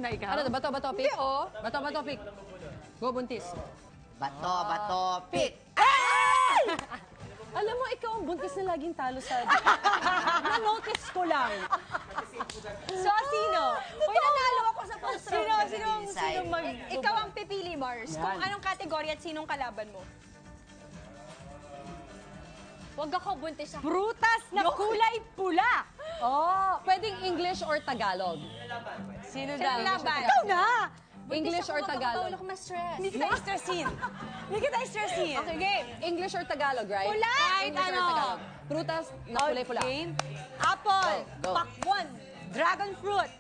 muna ikaw. Ano to? Bato, bato, pick? Hindi, oh. Bato, bato, pick. Go, buntis. Bato, bato, pick! Alam mo, ikaw ang buntis na laging talo sa... Na-notice ko lang. So, sino? Uy, nanalo ako sa first round. Sino mag... Ikaw ang pipili, Mars. Yan. Kung anong kategory at sinong kalaban mo. Huwag ako buntis ako. Prutas na kulay pula. Oh, pwedeng English or Tagalog. Sino daw? laban? Ikaw na! English or Tagalog? Ako ma-stress. Hindi kita stressin. Hindi kita stressin. Okay, game. English or Tagalog, right? Pula! English Kahit or ano. Tagalog? Prutas na kulay pula. Game. Apple. Go. Pakwan. Dragon fruit.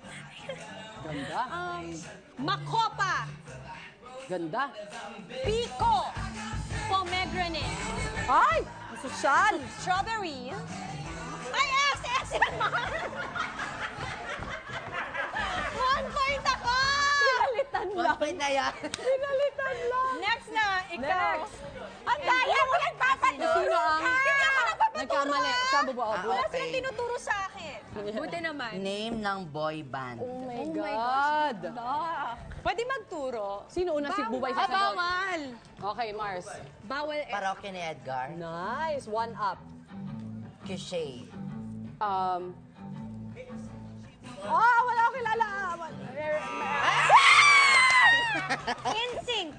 Ganda. Makopa. Ganda. Pico. Pomegranate. Ay! Sosyal! Strawberry. Ay, S yan, Mars! 1 point ako! Pinalitan lang. Point na yan. Pinalitan lang. Next na, ikaw. Next. Ang daya mo nagpapaturo! Sino ang... Hindi ako nagpapaturo! Nagkamali. Saan bubuo? Wala Okay. silang tinuturo sa akin. Buti naman. Name ng boy band. Oh my Oh my God. Pwede magturo? Sino una si Bubay sa sagot? Bawal! Okay, Mars. Bawal eh. Parokya ni Edgar. Nice. One up. Cliche. Wala akong kilala. NSYNC!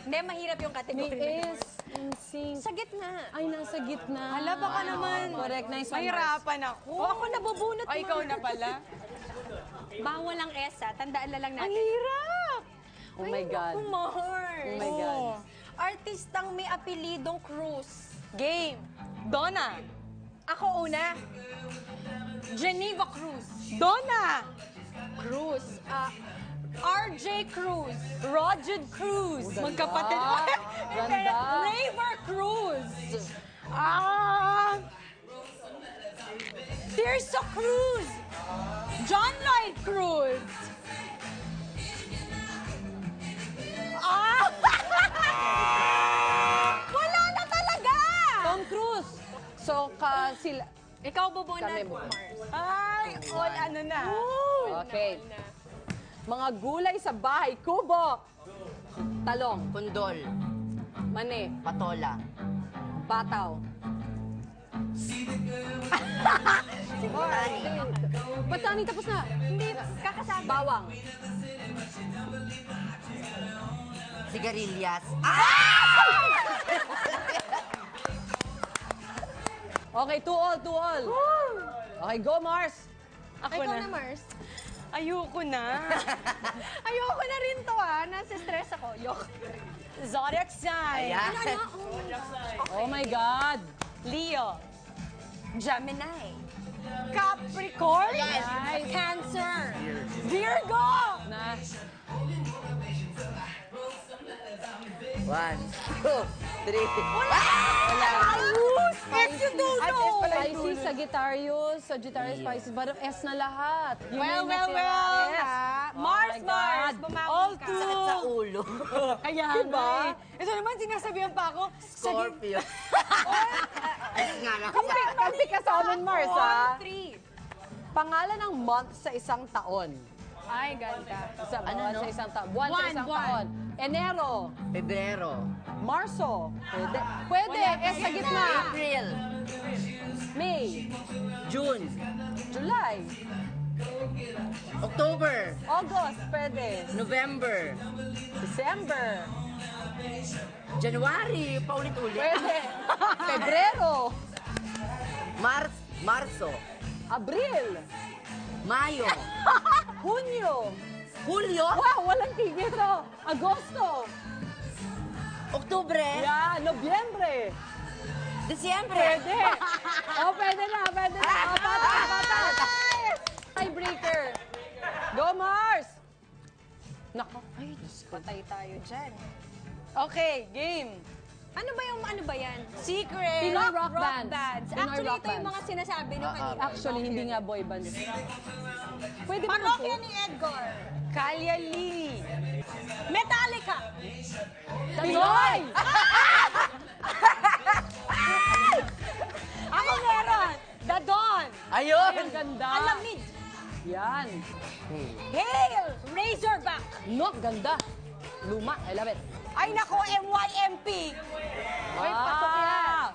Hindi, mahirap yung Ni kategory. is, insing. Sa gitna. Ay, nasa gitna. Hala, baka naman. Correct. Nice one, Mars. Mahirapan ako. O, ako nabubunot mo. ikaw na pala. Bawal ang S, ha? Tandaan na lang natin. Ang hirap. Oh my God. Naku, Mars. Oh my God. Artistang may apelidong Cruz. Game. Donna. Ako una. Geneva Cruz. Donna. Cruz. RJ Cruz. Roger Cruz. Magkapatid. Ganda. Raver Cruz. Tirso Cruz. John Lloyd Cruz. Wala na talaga! Tom Cruise. So, sila... Ikaw bubunot, Kami bubunot. Mars. Ay, all ano na. Okay. Mga gulay sa bahay. Kubo. Talong. Kundol. Mani. Patola. Bataw. Patani, tapos na. Hindi, kakasama. Bawang. Sigarilyas. Okay, 2-all, 2-all. Okay, go, Mars. Ikaw na, Mars. Ayoko na. Ayoko na rin to, Nasa-stress ako. Yok. Zodiac sign. Ayan. Oh my God. Leo. Gemini. Capricorn. Cancer. Virgo. Na. 1, 2, 3. Ayus! If you don't At know. Pisces, Sagittarius, Sagittarius, Pisces, but S na lahat. Yun Well, yung well, natira. well. Yes. Mars, my Mars. God. Bumawi All ka. two. Sa ulo. Kaya Diba? Ito naman, sinasabihan pa ako. Scorpio. Ayun nga lang. Kampi ka sa amin, Mars, ha? 3. Pangalan ng month sa isang taon. Ay, ganda. Ano, no? Sa isang taon. Buwan sa Buwan, isang buwan. taon. Enero. Pebrero. Marso. Pwede. Pwede. S sa gitna. April. May. June. July. October. August. Pwede. November. December. January. Paulit-ulit. Pwede. Pebrero. Marso. Abril. Mayo. Hunyo. Julio. Wow, walang tigil to. Agosto. Oktubre. Yeah, Nobyembre. Disyembre. Pwede. Oh, pwede na, pwede na. Oh, patas, patas. Tiebreaker. Go, Mars. Nako. Ay, Diyos ko. Patay tayo dyan. Okay, game. Ano ba yan? Secret. Pinoy rock bands. bands. Pinoy Actually, rock ito yung mga bands. sinasabi nyo kanina. Actually, hindi nga boy bands. Pwede ba Parokya ito? ni Edgar. Kalya Lily. Metallica. Pinoy! Ako meron. The Dawn. Ayun. Ang ganda. Alamid. Yan. Hail! Razorback! No, ganda. Luma, I love it. Ay nako, MYMP. Uy, pasok yan.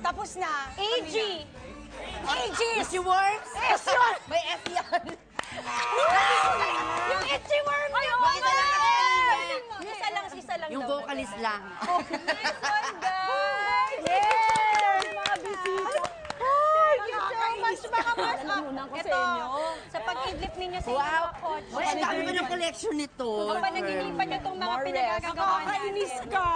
Tapos na. AG. AG. Itchy worms? Yes, yun. May S yan. Yung itchy worm yun. Mag-isa lang kasi kanina. Isa lang Yung daw. vocalist lang. Nice one, guys. Yes! Mga bisita. Thank you so much, mga Mars. Alamunan ko sa Ito, inyo. sa pag-idlip ninyo sa Wow! inyong mga kotse. Uy, ang dami mo ng collection nito. Kapag naglilipan nyo itong mga More pinagagagawa natin. Nakakainis ka.